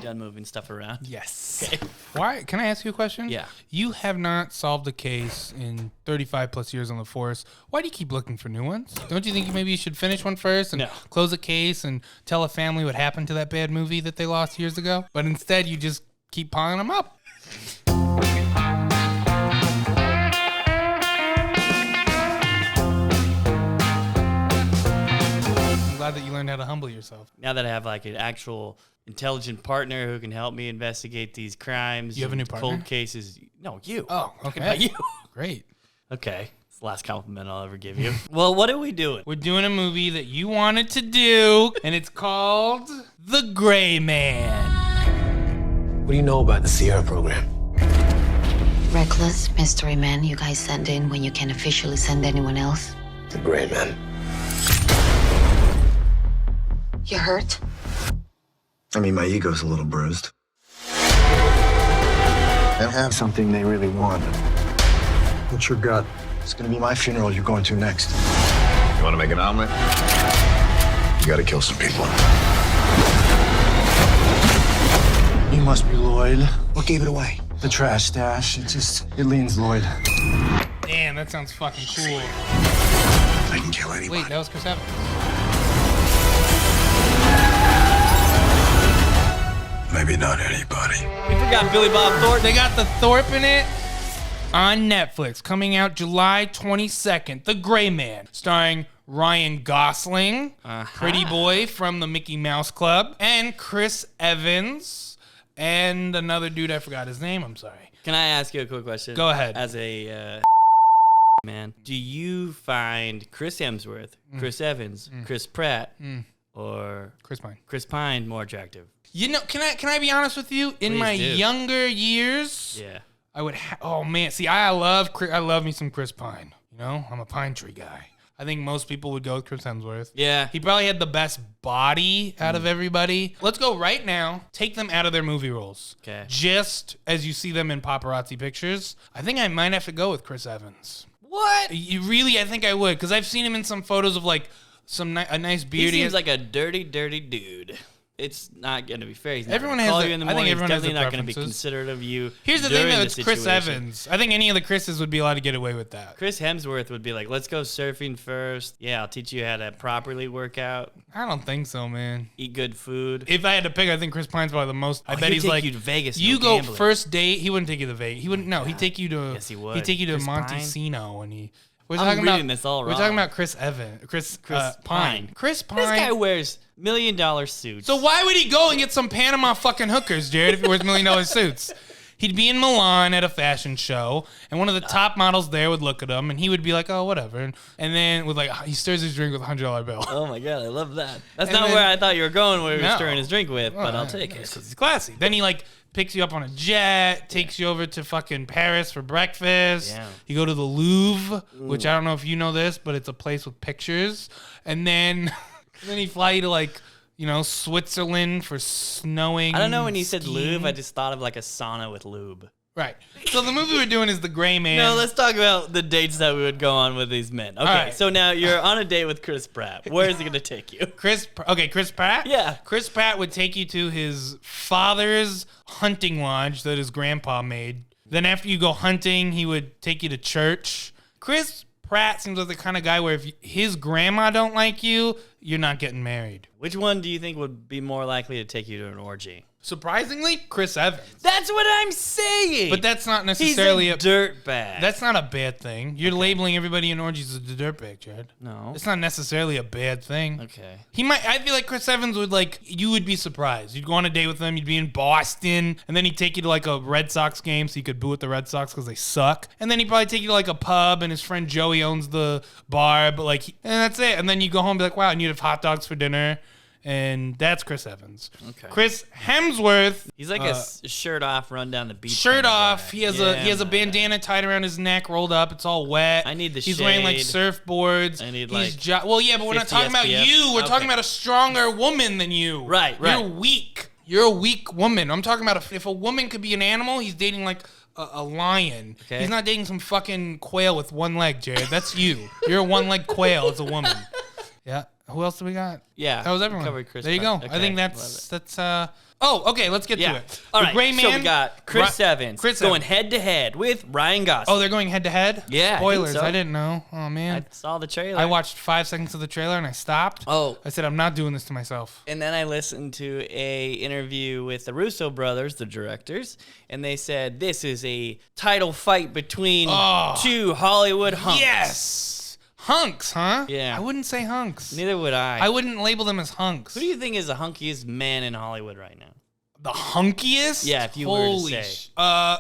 done moving stuff around? Yes. Okay. Why? Can I ask you a question? Yeah. You have not solved a case in 35 plus years on the force. Why do you keep looking for new ones? Don't you think maybe you should finish one first and close a case and tell a family what happened to that bad movie that they lost years ago? But instead, you just keep piling them up. Glad that you learned how to humble yourself. Now that I have like an actual intelligent partner who can help me investigate these crimes. You have a new partner? Cold cases. No, you. Oh, okay. About you. Great. Okay. It's the last compliment I'll ever give you. Well, what are we doing? We're doing a movie that you wanted to do, and it's called The Gray Man. What do you know about the Sierra program? Reckless mystery man you guys send in when you can't officially send anyone else. The Gray Man. You hurt? I mean, my ego's a little bruised. They have something they really want. What's your gut? It's gonna be my funeral you're going to next. You want to make an omelet? You got to kill some people. You must be Lloyd. What gave it away? The trash stash. It leans Lloyd. Damn, that sounds fucking cool. I can kill anybody. Wait, that was Chris Evans. Maybe not anybody. We forgot Billy Bob Thornton. They got the Thorpe in it on Netflix, coming out July 22nd. The Gray Man, starring Ryan Gosling, pretty boy from the Mickey Mouse Club, and Chris Evans, and another dude, I forgot his name, I'm sorry. Can I ask you a quick question? Go ahead. As a man, do you find Chris Hemsworth, Chris Evans, Chris Pratt, or Chris Pine more attractive? You know, can I be honest with you? In my younger years, I would. Oh man, see, I love me some Chris Pine. You know, I'm a pine tree guy. I think most people would go with Chris Hemsworth. Yeah, he probably had the best body out of everybody. Let's go right now. Take them out of their movie roles. Okay. Just as you see them in paparazzi pictures, I think I might have to go with Chris Evans. What? You really? I think I would, because I've seen him in some photos of like a nice beard. He seems like a dirty dude. It's not going to be fair. He's not everyone gonna has. call you in the morning. I think everyone He's has definitely their not going to be preferences. considerate of you. Here's the thing, though. It's Chris situation. Evans. I think any of the Chris's would be allowed to get away with that. Chris Hemsworth would be like, let's go surfing first. Yeah, I'll teach you how to properly work out. I don't think so, man. Eat good food. If I had to pick, I think Chris Pine's probably the most. I bet he's take like you to Vegas. You go gambling. First date. He wouldn't take you to Vegas. He wouldn't. No, he'd take you to. Yes, he would. He'd take you to Chris Montecino when he. We're I'm talking reading about this all wrong. We're talking about Chris Evans. Chris Pine. Chris Pine. This guy wears $1 million suits. So why would he go and get some Panama fucking hookers, Jared, if he wears $1 million suits? He'd be in Milan at a fashion show, and one of the top models there would look at him, and he would be like, "Oh, whatever." And then with he stirs his drink with a $100 bill. Oh my god, I love that. That's not where I thought you were going. Where he was stirring his drink with, but I'll take it. Because he's classy. Then he picks you up on a jet, takes you over to fucking Paris for breakfast. Yeah. You go to the Louvre, which I don't know if you know this, but it's a place with pictures. And then he fly you to Switzerland for snowing. I don't know when you said skiing. lube, I just thought of like a sauna with lube. Right. So the movie we're doing is The Gray Man. No, let's talk about the dates that we would go on with these men. Okay, right. So now you're on a date with Chris Pratt. Where is he going to take you? Chris Pratt? Yeah. Chris Pratt would take you to his father's hunting lodge that his grandpa made. Then after you go hunting, he would take you to church. Chris Pratt seems like the kind of guy where if his grandma don't like you, you're not getting married. Which one do you think would be more likely to take you to an orgy? Surprisingly, Chris Evans. That's what I'm saying. But that's not necessarily He's a dirtbag. That's not a bad thing. You're labeling everybody in orgies as a dirtbag, Jared. No. It's not necessarily a bad thing. Okay. I feel like Chris Evans would you would be surprised. You'd go on a date with him, you'd be in Boston, and then he'd take you to a Red Sox game so you could boo at the Red Sox because they suck. And then he'd probably take you to a pub and his friend Joey owns the bar, but and that's it. And then you go home and be like, wow, and you'd have hot dogs for dinner. And that's Chris Evans. Okay. Chris Hemsworth. He's like a shirt off, run down the beach. Shirt off. Guy. He has a bandana tied around his neck, rolled up. It's all wet. I need the He's shade. wearing surfboards. I need well, yeah, but we're not talking about SPF. you. We're talking about a stronger woman than you. Right. You're weak. You're a weak woman. I'm talking about if a woman could be an animal, he's dating a lion. Okay. He's not dating some fucking quail with one leg, Jared. That's you. You're a one-legged quail as a woman. Yeah. Who else do we got? Yeah. That was everyone. Covered Chris there you go. Pratt. I think Okay, that's Oh, okay, let's get to it. All The right, Gray Man. so we got Chris Evans going head-to-head with Ryan Gosling. Oh, they're going head-to-head? Yeah, Spoilers, I think so. I didn't know. Oh, man. I saw the trailer. I watched 5 seconds of the trailer and I stopped. Oh. I said, I'm not doing this to myself. And then I listened to a interview with the Russo brothers, the directors, and they said this is a title fight between two Hollywood hunks. Yes! Hunks, huh? Yeah. I wouldn't say hunks. Neither would I. I wouldn't label them as hunks. Who do you think is the hunkiest man in Hollywood right now? The hunkiest? Yeah, if you were to say.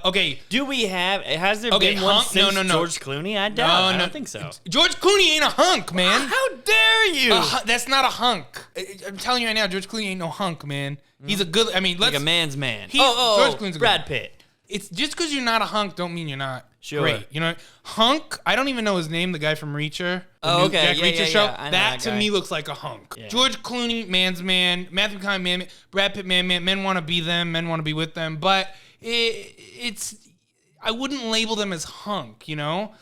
Okay. Do we have? Has there been one since No. George Clooney? I doubt. I don't think so. George Clooney ain't a hunk, man. How dare you? That's not a hunk. I'm telling you right now, George Clooney ain't no hunk, man. He's a good. I mean, like a man's man. George Clooney's a Brad Pitt. It's just because you're not a hunk don't mean you're not sure. great. You know, hunk. I don't even know his name. The guy from Reacher. Oh, okay. Jack Reacher show. Yeah. That to me looks like a hunk. Yeah. George Clooney, man's man. Matthew McConaughey, man. Brad Pitt, man. Men want to be them. Men want to be with them. But it's. I wouldn't label them as hunk. You know,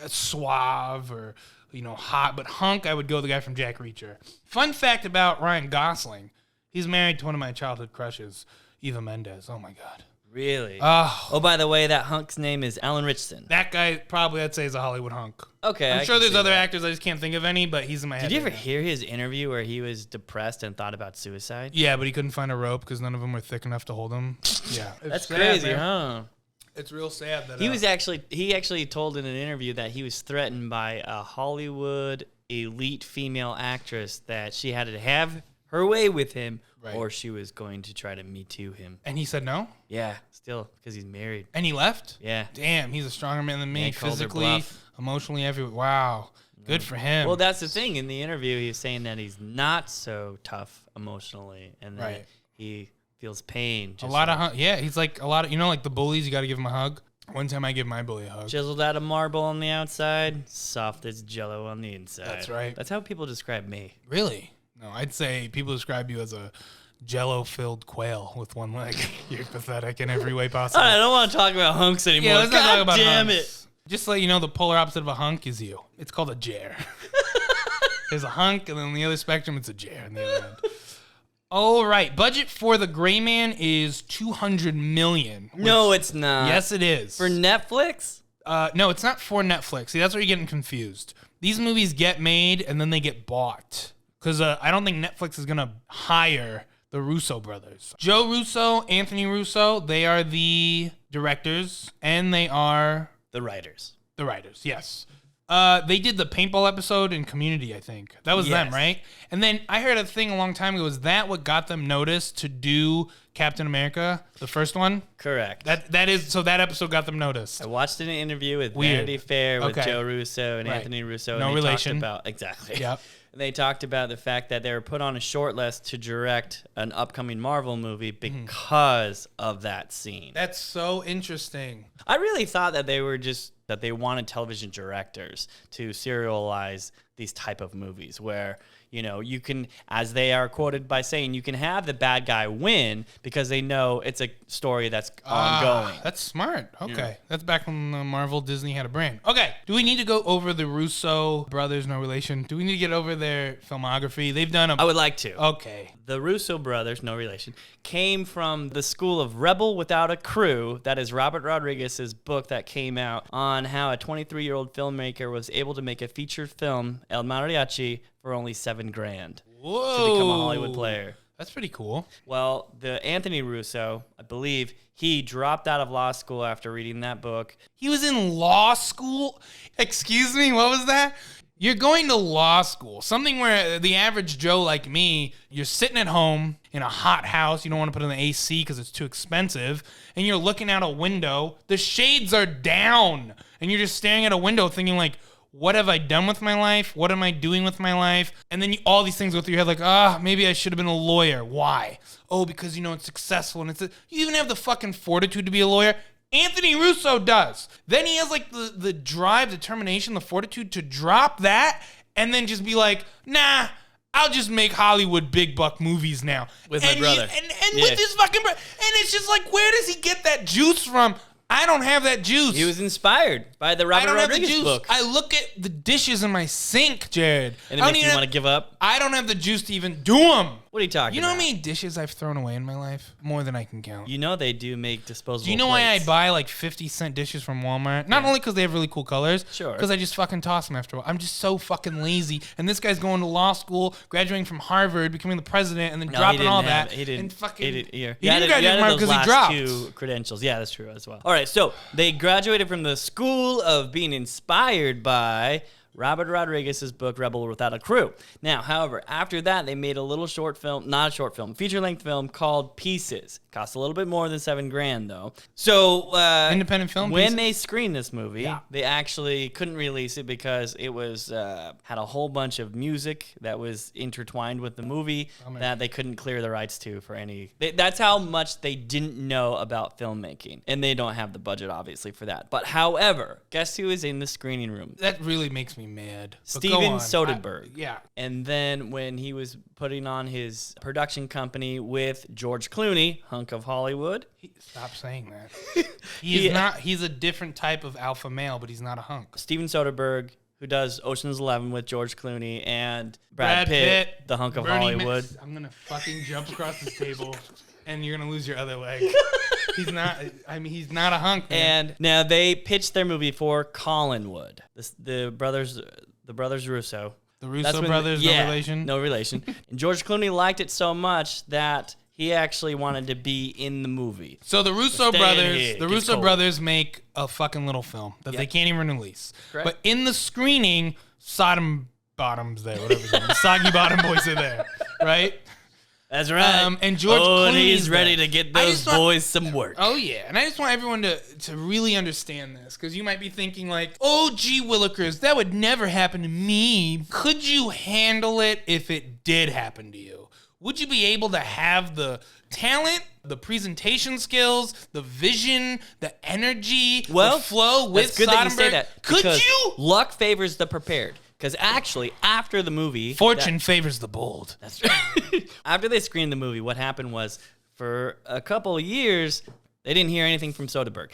suave or hot. But hunk, I would go the guy from Jack Reacher. Fun fact about Ryan Gosling: he's married to one of my childhood crushes, Eva Mendes. Oh my God. Really? Oh, by the way, that hunk's name is Alan Richardson. That guy probably I'd say is a Hollywood hunk. Okay. I'm sure there's other actors, I just can't think of any, but he's in my head. Did you ever hear his interview where he was depressed and thought about suicide? Yeah, but he couldn't find a rope because none of them were thick enough to hold him. Yeah. That's crazy, huh? It's real sad that he actually told in an interview that he was threatened by a Hollywood elite female actress that she had to have her way with him, or she was going to try to Me Too him. And he said no? Yeah, still, because he's married. And he left? Yeah. Damn, he's a stronger man than me, physically, emotionally, everywhere. Wow. Good for him. Well, that's the thing. In the interview, he was saying that he's not so tough emotionally, and that he feels pain. A lot of he's like a lot of, like the bullies, you got to give him a hug. One time I give my bully a hug. Chiseled out of marble on the outside, soft as jello on the inside. That's right. That's how people describe me. Really? No, I'd say people describe you as a jello-filled quail with one leg. You're pathetic in every way possible. I don't want to talk about hunks anymore. Yeah, let's not talk about damn hunks. Just to let you know, the polar opposite of a hunk is you. It's called a jer. There's a hunk, and then on the other spectrum, it's a jer on the other end. All right, budget for The Gray Man is $200 million. No, it's not. Yes, it is. For Netflix? No, it's not for Netflix. See, that's where you're getting confused. These movies get made, and then they get bought. Because I don't think Netflix is going to hire the Russo brothers. Joe Russo, Anthony Russo, they are the directors, and they are... The writers. The writers, yes. They did the paintball episode in Community, I think. That was them, right? And then I heard a thing a long time ago. Was that what got them noticed to do Captain America, the first one? Correct. So that episode got them noticed. I watched an interview with Vanity Fair with Joe Russo and Anthony Russo. No and relation. Exactly. Yep. And they talked about the fact that they were put on a short list to direct an upcoming Marvel movie because of that scene. That's so interesting. I really thought that they wanted television directors to serialize these type of movies where, you can, as they are quoted by saying, you can have the bad guy win because they know it's a story that's ongoing. That's smart. Okay. That's back when Marvel Disney had a brand. Okay. Do we need to go over the Russo brothers, no relation? Do we need to get over their filmography? They've done I would like to. Okay. The Russo brothers, no relation, came from the school of Rebel Without a Crew. That is Robert Rodriguez's book that came out on how a 23-year-old filmmaker was able to make a feature film, El Mariachi, for only $7,000 Whoa. to become a Hollywood player. That's pretty cool. Well, the Anthony Russo, I believe, he dropped out of law school after reading that book. He was in law school? Excuse me, what was that? You're going to law school, something where the average Joe like me, you're sitting at home in a hot house, you don't want to put in the AC because it's too expensive, and you're looking out a window, the shades are down, and you're just staring at a window thinking like, what have I done with my life? What am I doing with my life? And then all these things go through your head like, maybe I should have been a lawyer. Why? Oh, because, it's successful. And you even have the fucking fortitude to be a lawyer. Anthony Russo does. Then he has like the drive, determination, the fortitude to drop that and then just be like, nah, I'll just make Hollywood big buck movies now. With my brother. With his fucking brother. And it's just like, where does he get that juice from? I don't have that juice. He was inspired by the Robert Rodriguez book. I look at the dishes in my sink, Jared. And it makes you want to give up? I don't have the juice to even do them. What What are you talking You know about? how many dishes I've thrown away in my life? More than I can count. You know they do make disposable Do you know why I plates. buy like 50-cent dishes from Walmart? Not only because they have really cool colors, Sure. because I just fucking toss them after a while. I'm just so fucking lazy. And this guy's going to law school, graduating from Harvard, becoming the president, and then No, dropping he all didn't have- that. He didn't. And fucking, He didn't graduate from Harvard those because he last dropped. 2 credentials. Yeah, that's true as well. All right, so they graduated from the school of being inspired by Robert Rodriguez's book Rebel Without a Crew. Now, however, after that, they made a little short film, not a short film, feature-length film called Pieces. Cost a little bit more than $7,000 though. So Independent film. when Pieces? they screened this movie, they actually couldn't release it because it was had a whole bunch of music that was intertwined with the movie that they couldn't clear the rights to for any. That's how much they didn't know about filmmaking, and they don't have the budget obviously for that. But however, guess who is in the screening room? That really makes me mad. But go Steven on. Soderbergh. Yeah. And then when he was putting on his production company with George Clooney, hunk of Hollywood. Stop saying that. He's not. He's a different type of alpha male, but he's not a hunk. Steven Soderbergh, who does Ocean's 11 with George Clooney, and Brad Pitt, the hunk of Bernie Hollywood. I'm gonna fucking jump across this table, and you're gonna lose your other leg. He's not. I mean, he's not a hunk. Man. And now they pitched their movie for Collinwood. The brothers Russo. The Russo brothers, no relation? No relation. And George Clooney liked it so much that he actually wanted to be in the movie. So the Russo Stay in brothers, here. the Gets Russo cold. brothers make a fucking little film that they can't even release. Correct. But in the screening, Sodom Bottom's there, whatever his name is. Soggy Bottom Boys are there, right? That's right. And George and Clooney's he's ready there. to get I those just want- boys some work. Oh, yeah. And I just want everyone to really understand this, because you might be thinking like, oh, gee, Willikers, that would never happen to me. Could you handle it if it did happen to you? Would you be able to have the talent, the presentation skills, the vision, the energy, the flow with that's good that you say Soderbergh? that. Could because you? Luck favors the prepared. Because actually, after the movie... Fortune favors the bold. That's right. After they screened the movie, what happened was, for a couple of years, they didn't hear anything from Soderbergh.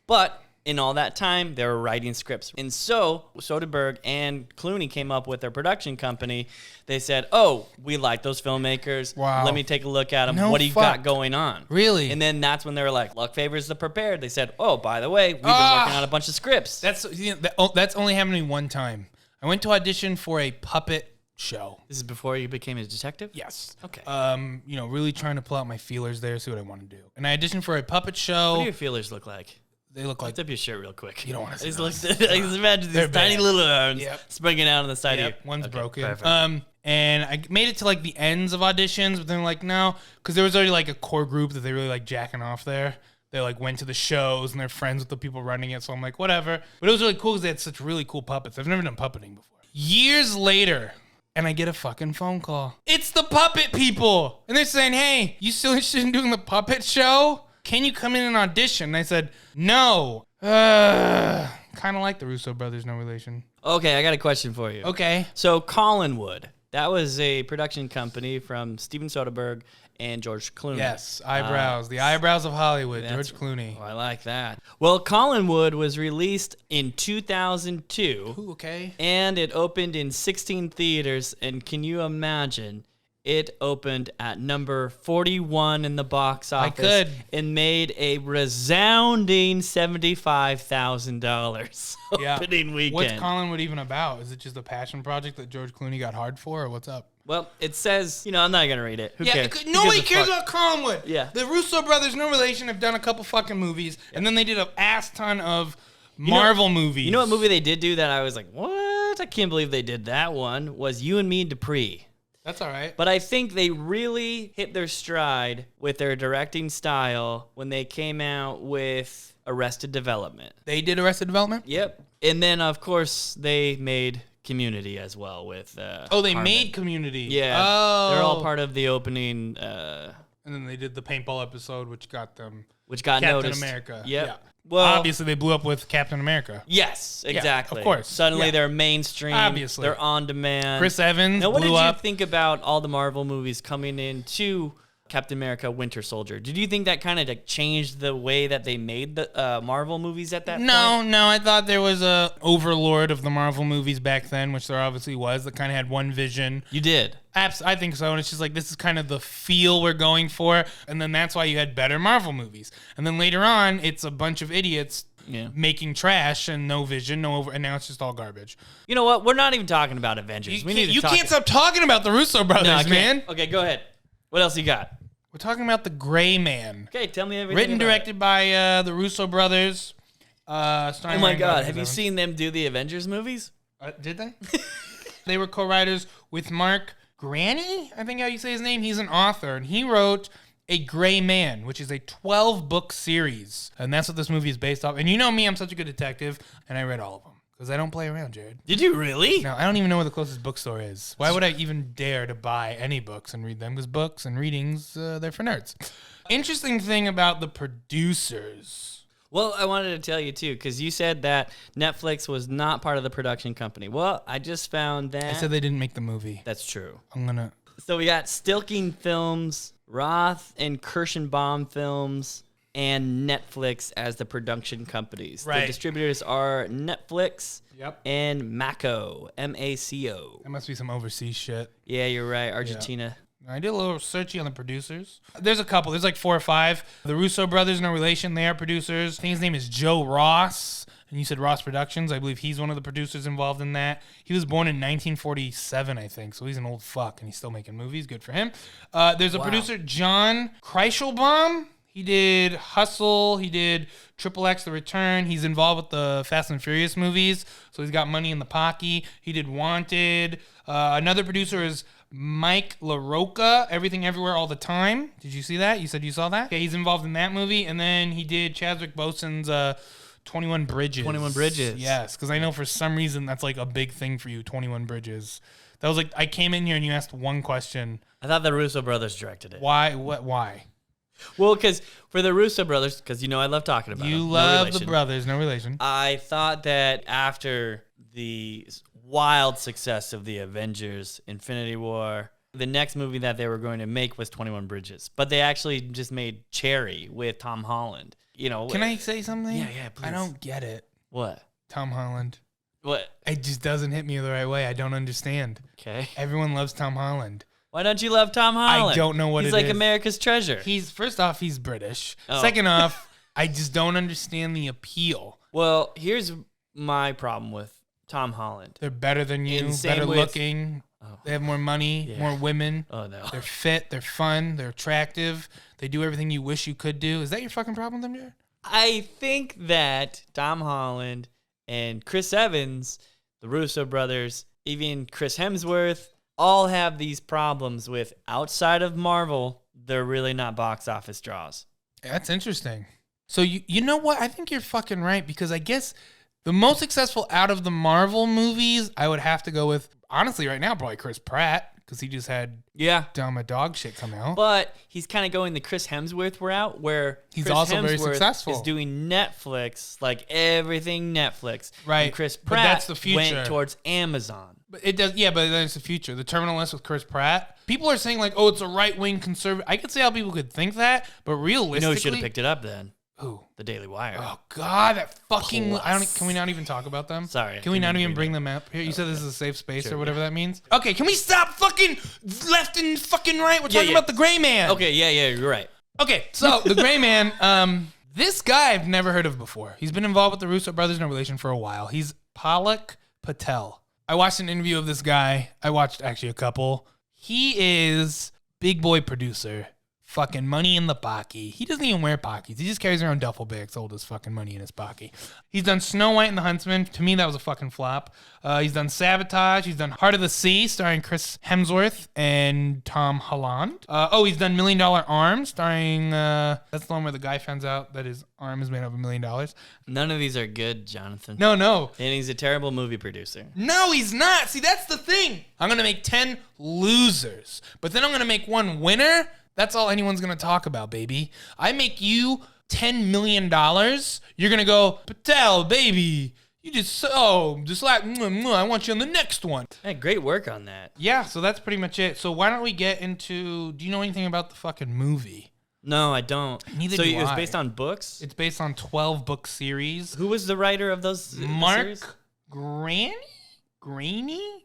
But in all that time, they were writing scripts. And so Soderbergh and Clooney came up with their production company. They said, oh, we like those filmmakers. Wow. Let me take a look at them. No What do you fuck. got going on? Really? And then that's when they were like, luck favors the prepared. They said, oh, by the way, we've been working on a bunch of scripts. That's only happened to me one time. I went to audition for a puppet show. This is before you became a detective? Yes. Okay. Really trying to pull out my feelers there, see what I want to do. And I auditioned for a puppet show. What do your feelers look like? They look like Lift up your shirt real quick. You don't wanna see I just those. looked at, I just imagine They're these tiny bad. little arms Yep. springing out on the side of you. one's Okay, broken. perfect. And I made it to like the ends of auditions, but then like no, because there was already like a core group that they really like jacking off there. They like went to the shows and they're friends with the people running it, so I'm like whatever. But it was really cool because they had such really cool puppets. I've never done puppeting before. Years later, and I get a fucking phone call. It's the puppet people, and they're saying, "Hey, you still interested in doing the puppet show? Can you come in and audition?" And I said, "No." Kind of like the Russo brothers, no relation. Okay, I got a question for you. Okay. So Collinwood, that was a production company from Steven Soderbergh and George Clooney. Yes, eyebrows. The eyebrows of Hollywood, That's- George Clooney. Oh, I like that. Well, Collinwood was released in 2002. Ooh, okay. And it opened in 16 theaters. And can you imagine? It opened at number 41 in the box office. could. And made a resounding $75,000 opening weekend. What's Collinwood even about? Is it just a passion project that George Clooney got hard for, or what's up? Well, it says, I'm not going to read it. Who cares? Nobody Who gives a cares fuck? about Collinwood. Yeah. The Russo brothers, no relation, have done a couple fucking movies, and then they did an ass ton of Marvel movies. You know what movie they did do that I was like, what? I can't believe they did that one, was You and Me Dupree. That's all right. But I think they really hit their stride with their directing style when they came out with Arrested Development. They did Arrested Development? Yep. And then, of course, they made Community as well with They Harmon. made Community. Yeah. Oh. They're all part of the opening, And then they did the paintball episode, which got them which got Captain noticed. America. Yep. Yeah. Well, Obviously, they blew up with Captain America. yes, exactly. of course. Suddenly Yeah. they're mainstream. Obviously. They're on demand. Chris Evans Now, what blew did up. you think about all the Marvel movies coming into Captain America Winter Soldier. Did you think that kind of like changed the way that they made the Marvel movies at that point? No, I thought there was a overlord of the Marvel movies back then, which there obviously was, that kind of had one vision. You did? I think so, and it's just like, this is kind of the feel we're going for, and then that's why you had better Marvel movies. And then later on, it's a bunch of idiots making trash and no vision, and now it's just all garbage. You know what? We're not even talking about Avengers. You can't stop talking about the Russo brothers, man. Okay, go ahead. What else you got? We're talking about the Gray Man. Okay, tell me everything. Written, directed by the Russo brothers. Oh my God, have you seen them do the Avengers movies? Did they? They were co-writers with Mark Greaney, I think how you say his name. He's an author, and he wrote A Gray Man, which is a 12-book series. And that's what this movie is based off. And you know me, I'm such a good detective, and I read all of them. Because I don't play around, Jared. Did you really? No, I don't even know where the closest bookstore is. Why would I even dare to buy any books and read them? Because books and readings, they're for nerds. Interesting thing about the producers. Well, I wanted to tell you, too, because you said that Netflix was not part of the production company. Well, I just found that... I said they didn't make the movie. That's true. I'm going to... So we got Stilking Films, Roth and Kirschenbaum Films, and Netflix as the production companies. Right. The distributors are Netflix Yep. and Mako, M-A-C-O. That must be some overseas shit. Yeah, you're right. Argentina. I did a little searchy on the producers. There's a couple. There's like 4 or 5. The Russo brothers, no relation. They are producers. I think his name is Joe Ross. And you said Ross Productions. I believe he's one of the producers involved in that. He was born in 1947, I think. So he's an old fuck, and he's still making movies. Good for him. There's a producer, John Kreishelbaum. He did Hustle. He did Triple X The Return. He's involved with the Fast and Furious movies, so he's got money in the pocket. He did Wanted. Another producer is Mike LaRocca, Everything Everywhere All the Time. Did you see that? You said you saw that? Okay, he's involved in that movie. And then he did Chadwick Boseman's 21 Bridges. 21 Bridges. Yes, because I know for some reason that's like a big thing for you, 21 Bridges. That was like, I came in here and you asked one question. I thought the Russo brothers directed it. Why? Why? Well, because for the Russo brothers, because you know I love talking about them. You love the brothers, no relation. I thought that after the wild success of the Avengers, Infinity War, the next movie that they were going to make was 21 Bridges. But they actually just made Cherry with Tom Holland. You know, can I say something? Yeah, please. I don't get it. What? Tom Holland. What? It just doesn't hit me the right way. I don't understand. Okay. Everyone loves Tom Holland. Why don't you love Tom Holland? I don't know what it is. He's like America's treasure. He's first off, he's British. Oh. Second off, I just don't understand the appeal. Well, here's my problem with Tom Holland. They're better than you, Insane better with- looking. Oh. They have more money, Yeah. more women. Oh, no. They're fit, they're fun, they're attractive. They do everything you wish you could do. Is that your fucking problem with them, Jared? I think that Tom Holland and Chris Evans, the Russo brothers, even Chris Hemsworth, all have these problems with outside of Marvel, they're really not box office draws. That's interesting. So you know what? I think you're fucking right, because I guess the most successful out of the Marvel movies, I would have to go with, honestly, right now, probably Chris Pratt, because he just had Yeah. Dumb a Dog shit come out. But he's kind of going the Chris Hemsworth route, where He's Chris also very Hemsworth successful. is doing Netflix, like everything Netflix. Right, And Chris but Pratt that's the future. went towards Amazon. But it does, yeah, but that's the future. The Terminal List with Chris Pratt. People are saying like, oh, it's a right-wing conservative. I could see how people could think that, but realistically, You know who should have picked it up then? Who? The Daily Wire. Oh God, that fucking! Plus. Can we not even talk about them? Sorry, Can we didn't not mean even to bring them up here? You said this is a safe space Sure, or whatever that means. Okay, can we stop fucking left and fucking right? We're talking yeah. about the Gray Man. Okay, yeah, you're right. Okay, so the Gray Man. This guy I've never heard of before. He's been involved with the Russo brothers, no relation, for a while. He's Palak Patel. I watched an interview of this guy. I watched actually a couple. He is big boy producer. Fucking money in the pocket. He doesn't even wear pockets. He just carries around duffel bags, hold his fucking money in his pocket. He's done Snow White and the Huntsman. To me, that was a fucking flop. He's done Sabotage. He's done Heart of the Sea, starring Chris Hemsworth and Tom Holland. He's done $1 Million Arms, starring, that's the one where the guy finds out that his arm is made of $1 million. None of these are good, Jonathan. No. And he's a terrible movie producer. No, he's not. See, that's the thing. I'm going to make 10 losers, but then I'm going to make one winner. That's all anyone's going to talk about, baby. I make you $10 million. You're going to go, Patel, baby, You just like, I want you on the next one. Hey, great work on that. Yeah, so that's pretty much it. So why don't we get into, do you know anything about the fucking movie? No, I don't. Neither so do it was I. based on books? It's based on 12 book series. Who was the writer of those series? Mark Greaney? Greaney?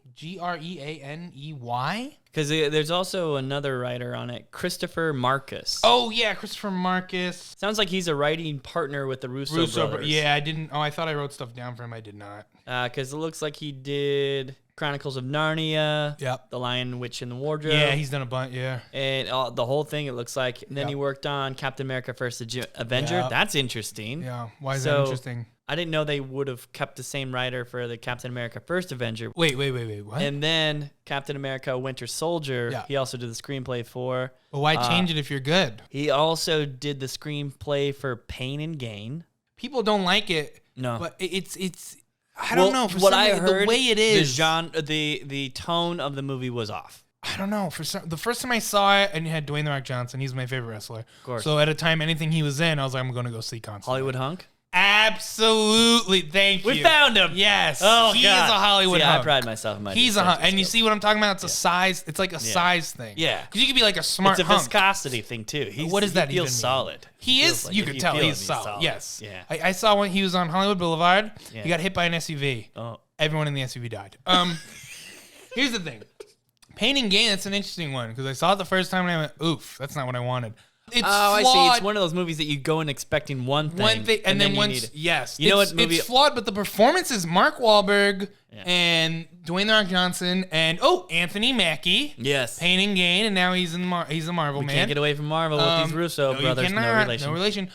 Because there's also another writer on it, Christopher Markus. Oh, yeah, Christopher Markus. Sounds like he's a writing partner with the Russo brothers. Yeah, I didn't. Oh, I thought I wrote stuff down for him. I did not. Because it looks like he did Chronicles of Narnia. Yep. The Lion, Witch, and the Wardrobe. Yeah, he's done a bunch. Yeah. And the whole thing, it looks like. And then he worked on Captain America: First Avenger. Yep. That's interesting. Yeah. Why is that interesting? I didn't know they would have kept the same writer for the Captain America: First Avenger. Wait. What? And then Captain America: Winter Soldier. Yeah. He also did the screenplay for. Well, why change it if you're good? He also did the screenplay for Pain and Gain. People don't like it. No. But it's. I don't know. For what some I reason, heard, the way it is, the tone of the movie was off. I don't know. The first time I saw it, and you had Dwayne The Rock Johnson. He's my favorite wrestler. Of course. So at a time, anything he was in, I was like, I'm going to go see constantly. Hollywood Hunk. Absolutely. Thank you. We found him. Yes. Oh, he God. is a Hollywood See, hunk. I pride myself in my He's a hunk. And you skills. see what I'm talking about? It's a size. It's like a size thing. Yeah. Because you could be like a smart It's a hunk. viscosity thing too. What does that he feels even mean? solid. He feels is. like You if could tell feel him, he's solid. Yes. Yeah. I saw when he was on Hollywood Boulevard. Yeah. He got hit by an SUV. Oh. Everyone in the SUV died. Here's the thing. Pain and Gain, that's an interesting one because I saw it the first time and I went, oof, that's not what I wanted. It's I flawed. see. It's one of those movies that you go in expecting one thing, and then you once, need it. yes, You know what movie? It's flawed, but the performances: Mark Wahlberg and Dwayne The Rock Johnson and Anthony Mackie. Yes. Pain and Gain, and now he's a Marvel man. Can't get away from Marvel with these Russo no, brothers. You cannot, No relation.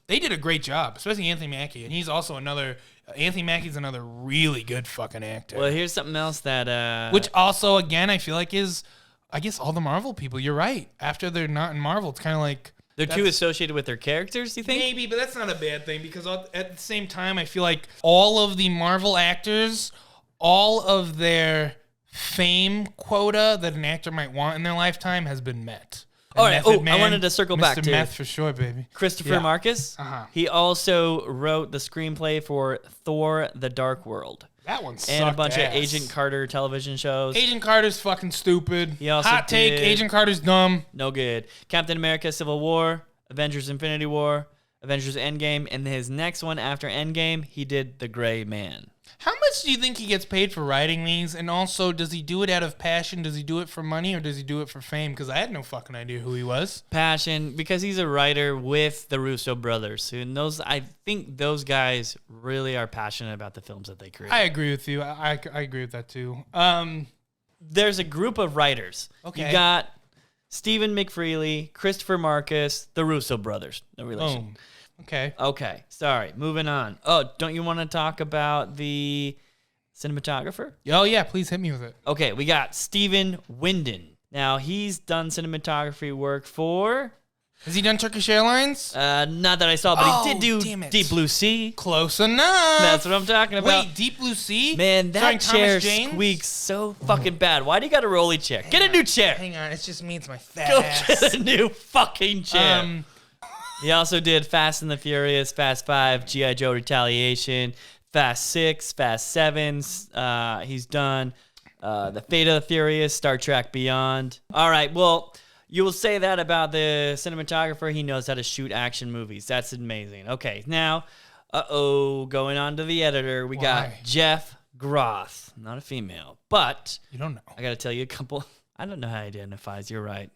They did a great job, especially Anthony Mackie, and he's also another. Anthony Mackie's another really good fucking actor. Well, here's something else that which also, again, I feel like is, I guess, all the Marvel people. You're right. After they're not in Marvel, it's kind of like. They're too associated with their characters, do you think? Maybe, but that's not a bad thing because at the same time, I feel like all of the Marvel actors, all of their fame quota that an actor might want in their lifetime has been met. All right. I wanted to circle back Mr. to Meth for sure, baby. Christopher Markus. Uh-huh. He also wrote the screenplay for Thor: The Dark World. That one sucked And a bunch ass. of Agent Carter television shows. Agent Carter's fucking stupid. He also Hot take, did- Agent Carter's dumb. No good. Captain America: Civil War, Avengers: Infinity War, Avengers: Endgame, and his next one after Endgame, he did The Gray Man. How much do you think he gets paid for writing these? And also, does he do it out of passion? Does he do it for money or does he do it for fame? Because I had no fucking idea who he was. Passion, because he's a writer with the Russo brothers. And I think those guys really are passionate about the films that they create. I agree with you. I agree with that too. There's a group of writers. Okay. You got Stephen McFeely, Christopher Markus, the Russo brothers. No relation. Boom. Okay. Okay, sorry. Moving on. Oh, don't you want to talk about the cinematographer? Oh, yeah. Please hit me with it. Okay, we got Stephen Windon. Now, he's done cinematography work for... Has he done Turkish Airlines? Not that I saw, but he did damn do it. Deep Blue Sea. Close enough. That's what I'm talking about. Wait, Deep Blue Sea? Man, Starring that chair Thomas Jane? squeaks so fucking bad. Why do you got a rolly chair? Get a new chair. Hang on. It's just me. It's my fat Go ass. get a new fucking chair. He also did Fast and the Furious, Fast 5, G.I. Joe Retaliation, Fast 6, Fast 7. He's done The Fate of the Furious, Star Trek Beyond. All right, well, you will say that about the cinematographer. He knows how to shoot action movies. That's amazing. Okay, now, going on to the editor. We got Jeff Groth. Not a female, but... You don't know. I got to tell you a couple... I don't know how he identifies. You're right.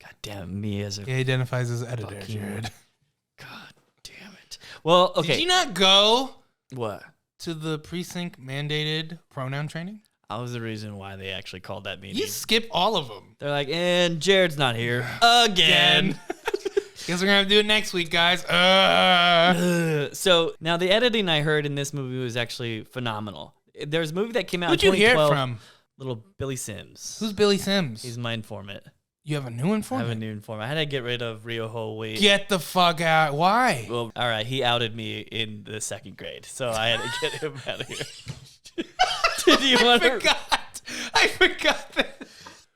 God damn, me as a... He identifies as editor, Jared. God damn it. Well, okay. Did you not go What? to the precinct mandated pronoun training? That was the reason why they actually called that meeting. You skip all of them. They're like, and Jared's not here again. Guess we're gonna have to do it next week, guys. So now the editing I heard in this movie was actually phenomenal. There's a movie that came out Who'd in you hear 2012. it from? Little Billy Sims. Who's Billy Sims? He's my informant. You have a new I informant? have a new informant. I had to get rid of Rio Holy. Get the fuck out. Why? Well, all right. He outed me in the second grade, so I had to get him out of here. Did you want to? I forgot that.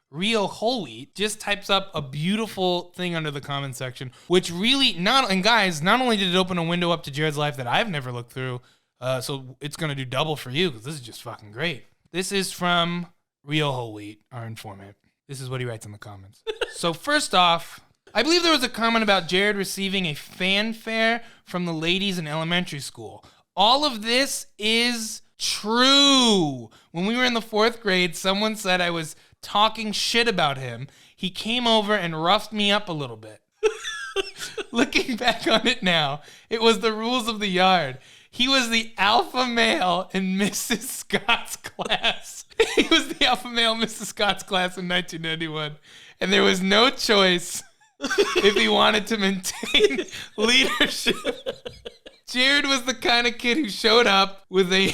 Rio Whole Wheat just types up a beautiful thing under the comment section, which really not only did it open a window up to Jared's life that I've never looked through, So it's going to do double for you because this is just fucking great. This is from Real Whole Wheat, our informant. This is what he writes in the comments. So first off, I believe there was a comment about Jared receiving a fanfare from the ladies in elementary school. All of this is true. When we were in the 4th grade, someone said I was talking shit about him. He came over and roughed me up a little bit. Looking back on it now, it was the rules of the yard. He was the alpha male in Mrs. Scott's class. He was the alpha male in Mrs. Scott's class in 1991. And there was no choice if he wanted to maintain leadership. Jared was the kind of kid who showed up with a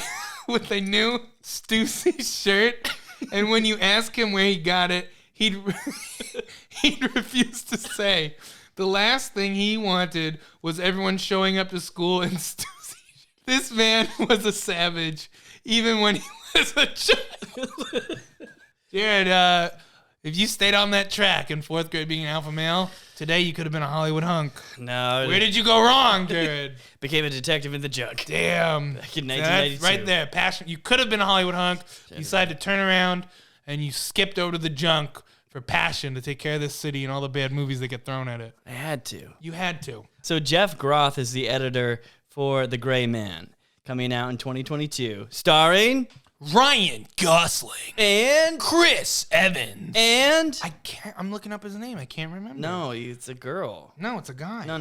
new Stussy shirt, and when you ask him where he got it, he'd refuse to say. The last thing he wanted was everyone showing up to school in Stussy. This man was a savage, even when he was a child. Jared, if you stayed on that track in 4th grade being an alpha male, today you could have been a Hollywood hunk. No. Where did you go wrong, Jared? Became a detective in the junk. Damn. Back in That's 1992. right there. Passion. You could have been a Hollywood hunk. You decided to turn around and you skipped over to the junk for passion to take care of this city and all the bad movies that get thrown at it. I had to. You had to. So Jeff Groth is the editor for The Gray Man, coming out in 2022, starring Ryan Gosling and Chris Evans. and I can't. I'm looking up his name. I can't remember. no, it's a girl. No, it's a guy. No.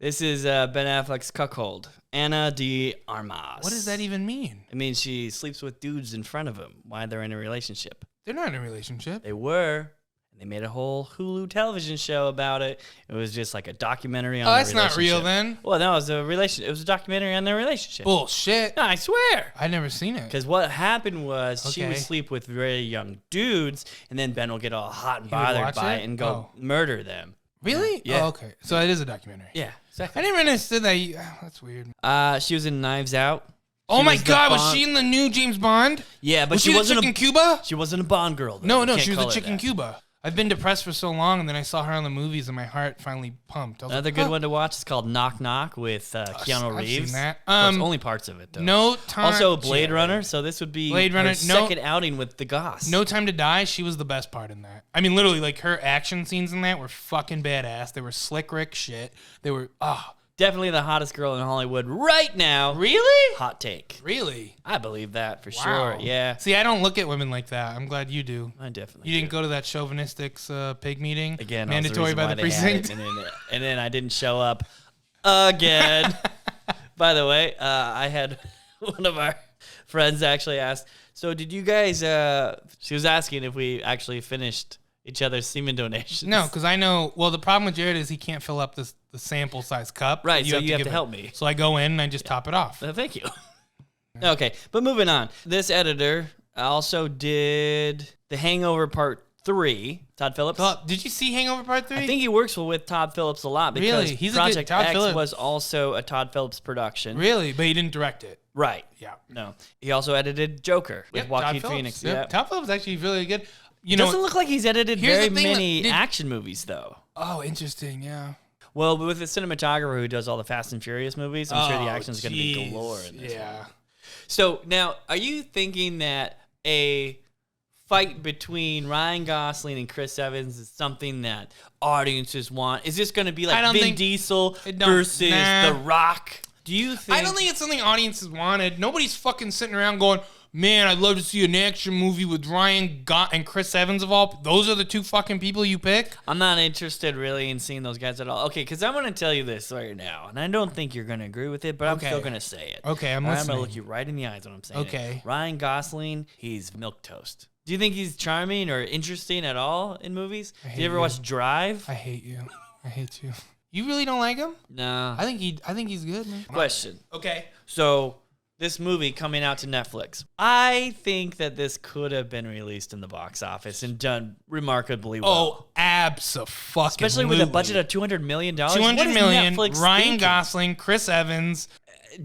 This is Ben Affleck's cuckold, Ana de Armas. What does that even mean? It means she sleeps with dudes in front of him while they're in a relationship. They're not in a relationship. They were. And they made a whole Hulu television show about it. It was just like a documentary on Oh, their that's not real relationship. then. Well, no, it was a relation. It was a documentary on their relationship. Bullshit. No, I swear. I never seen it. Because what happened was she would Okay. sleep with very young dudes, and then Ben will get all hot and He would bothered watch by it? it and go Oh. murder them. Really? Yeah. Oh, okay. So it is a documentary. Yeah, I exactly. never understood that. That's weird. She was in Knives Out. Oh She my was the God, was Bond- she in the new James Bond? Yeah, but Was she she the wasn't chick a in Cuba? She wasn't a Bond girl. Though. No, You no, can't she was call the her chick in that. Cuba. I've been depressed for so long, and then I saw her on the movies, and my heart finally pumped. I was Another like, good oh. one to watch is called Knock Knock with Keanu I've seen Reeves. that. Of course, only parts of it though. No time. Also Blade Jared. Runner, so this would be Blade Runner, her no- second outing with the Goss. No Time to Die. She was the best part in that. I mean, literally, like her action scenes in that were fucking badass. They were slick Rick shit. They were Definitely the hottest girl in Hollywood right now. really, Hot take. really. I believe that for Wow. sure. Yeah, See, I don't look at women like that. I'm glad you do. I definitely. You didn't do. go to that chauvinistic pig meeting Again, mandatory by the precinct. and then I didn't show up again. By the way, I had one of our friends actually asked, so did you guys, she was asking if we actually finished each other's semen donations. No, because I know. Well, the problem with Jared is he can't fill up the sample size cup. Right, so you have give to it. help me. So I go in and I just top it off. Thank you. Okay, but moving on. This editor also did The Hangover Part 3, Todd Phillips. Did you see Hangover Part 3? I think he works with Todd Phillips a lot because Really? He's a good- Project Todd X Phillips. was also a Todd Phillips production. Really, but he didn't direct it. Right. Yeah. No. He also edited Joker with Yep, Joaquin Todd Phoenix. Phillips. Yep. Todd Phillips is actually really good. You Doesn't know. look like he's edited here's very the thing that many did- action movies, though. Oh, interesting. Yeah. Well, with the cinematographer who does all the Fast and Furious movies, I'm sure the Oh, action's going to be jeez. galore in this Yeah. one. So now, are you thinking that a fight between Ryan Gosling and Chris Evans is something that audiences want? Is this going to be I like don't Vin think- Diesel it don't- versus nah. The Rock? Do you think? I don't think it's something audiences wanted. Nobody's fucking sitting around going, man, I'd love to see an action movie with Ryan and Chris Evans of all. Those are the two fucking people you pick? I'm not interested really in seeing those guys at all. Okay, because I'm going to tell you this right now, and I don't think you're going to agree with it, but I'm Okay. still going to say it. Okay, I'm All right, I'm listening. going to look you right in the eyes when I'm saying Okay. it. Ryan Gosling, he's milquetoast. Do you think he's charming or interesting at all in movies? Did hate you ever you. watch Drive? I hate you. I hate you. You really don't like him? No. I think he's good, man. Question. Okay. So, this movie coming out to Netflix, I think that this could have been released in the box office and done remarkably well. Oh, abso-fucking Especially with a budget of $200 million. $200 What is million. Netflix Ryan thinking? Gosling, Chris Evans.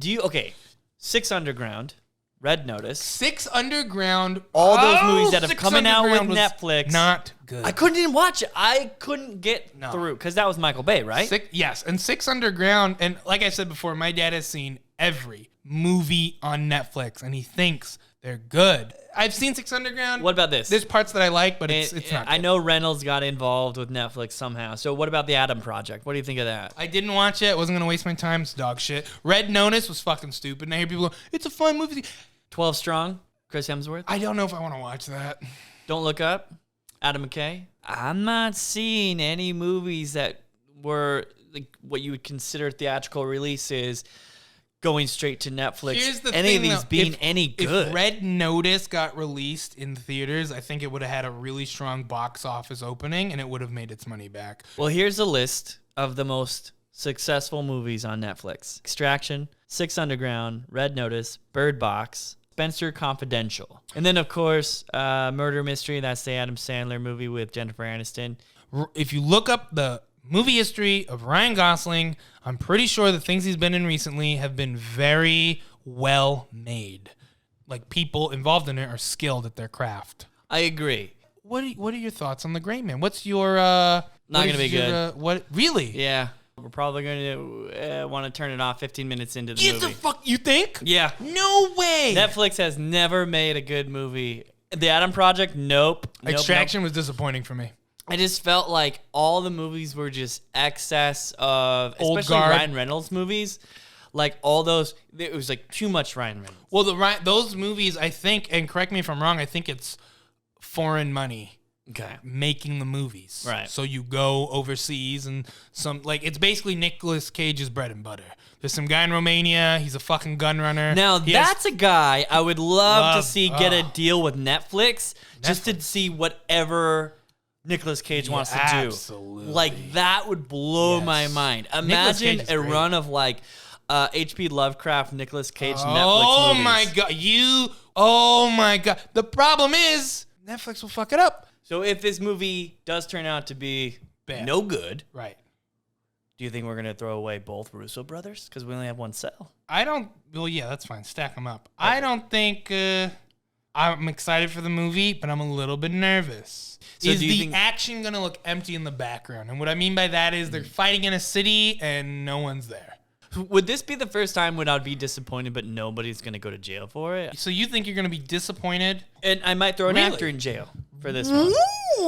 Okay, Six Underground, Red Notice. Six Underground. All those movies that have Six coming out with Underground was Netflix. Not good. I couldn't even watch it. I couldn't get through because that was Michael Bay, right? Yes, and Six Underground, and like I said before, my dad has seen every movie on Netflix, and he thinks they're good. I've seen Six Underground. What about this? There's parts that I like, but it's not good. I know Reynolds got involved with Netflix somehow. So what about the Adam Project? What do you think of that? I didn't watch it. I wasn't going to waste my time. It's dog shit. Red Notice was fucking stupid. And I hear people go, it's a fun movie. 12 Strong, Chris Hemsworth. I don't know if I want to watch that. Don't Look Up, Adam McKay. I'm not seeing any movies that were like what you would consider theatrical releases going straight to Netflix. Here's the any thing, of these though, being any good. If Red Notice got released in theaters, I think it would have had a really strong box office opening, and it would have made its money back. Well, here's a list of the most successful movies on Netflix. Extraction, Six Underground, Red Notice, Bird Box, Spencer Confidential. And then, of course, Murder Mystery. That's the Adam Sandler movie with Jennifer Aniston. If you look up the movie history of Ryan Gosling, I'm pretty sure the things he's been in recently have been very well made. Like, people involved in it are skilled at their craft. I agree. What are your thoughts on The Gray Man? What's your Not going to be good. What really? Yeah. We're probably going to want to turn it off 15 minutes into the movie. You think? Yeah. No way. Netflix has never made a good movie. The Adam Project, nope. Extraction was disappointing for me. I just felt like all the movies were just excess of, Old especially guard. Ryan Reynolds movies. Like all those, it was like too much Ryan Reynolds. Well, those movies, I think, and correct me if I'm wrong, I think it's foreign money Okay. making the movies. Right. So you go overseas and it's basically Nicolas Cage's bread and butter. There's some guy in Romania. He's a fucking gun runner. Now that's a guy I would love to see get a oh. deal with Netflix just to see whatever Nicolas Cage wants to do. absolutely. Like that would blow Yes. my mind. Nicolas Imagine Cage is a great. run of like H.P. Lovecraft, Nicolas Cage Netflix Oh movies. my god. Oh my god. The problem is Netflix will fuck it up. So if this movie does turn out to be Bad. no good, Right. do you think we're going to throw away both Russo brothers? Because we only have one cell. Well, yeah, that's fine. Stack them up. I don't think I'm excited for the movie, but I'm a little bit nervous. So Is do you the think- action going to look empty in the background? And what I mean by that is they're fighting in a city and no one's there. Would this be the first time when I'd be disappointed, but nobody's going to go to jail for it? So you think you're going to be disappointed? And I might throw an Really? actor in jail for this one.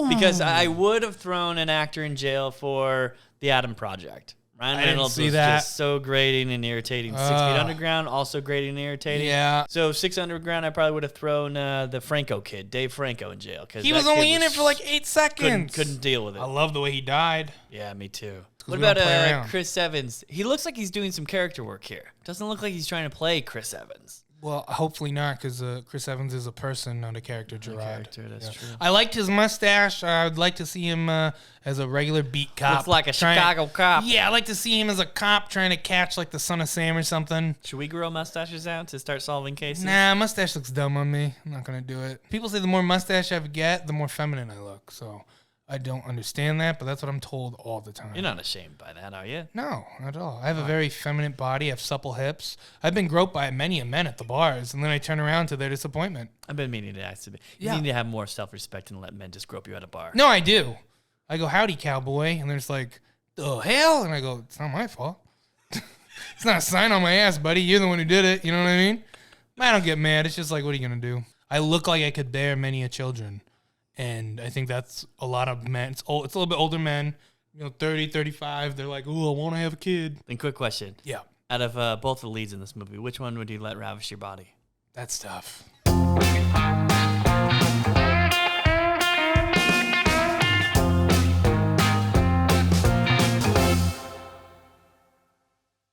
Because I would have thrown an actor in jail for the Adam Project. Ryan didn't Reynolds see was that. just so grating and irritating. 6 Feet Underground, also grating and irritating. Yeah. So 6 Underground, I probably would have thrown the Franco kid, Dave Franco, in jail. He was only in it for like 8 seconds. Couldn't deal with it. I love the way he died. Yeah, me too. 'cause What we don't about play around. Chris Evans? He looks like he's doing some character work here. Doesn't look like he's trying to play Chris Evans. Well, hopefully not, because Chris Evans is a person, not a character, Gerard. character, that's true. I liked his mustache. I would like to see him as a regular beat cop. Looks like a trying- Chicago cop. Yeah, I like to see him as a cop trying to catch like the Son of Sam or something. Should we grow mustaches out to start solving cases? Nah, mustache looks dumb on me. I'm not gonna do it. People say the more mustache I get, the more feminine I look. So I don't understand that, but that's what I'm told all the time. You're not ashamed by that, are you? No, not at all. I have a very feminine body. I have supple hips. I've been groped by many a men at the bars, and then I turn around to their disappointment. I've been meaning to ask you. You Yeah. need to have more self-respect and let men just grope you at a bar. No, I do. I go, howdy, cowboy. And they're just like, the hell? And I go, it's not my fault. It's not a sign on my ass, buddy. You're the one who did it. You know what I mean? I don't get mad. It's just like, what are you going to do? I look like I could bear many a children. And I think that's a lot of men. It's a little bit older men, 30, 35. They're like, ooh, I want to have a kid. Then quick question. Yeah, Out of both the leads in this movie, which one would you let ravish your body? that's tough.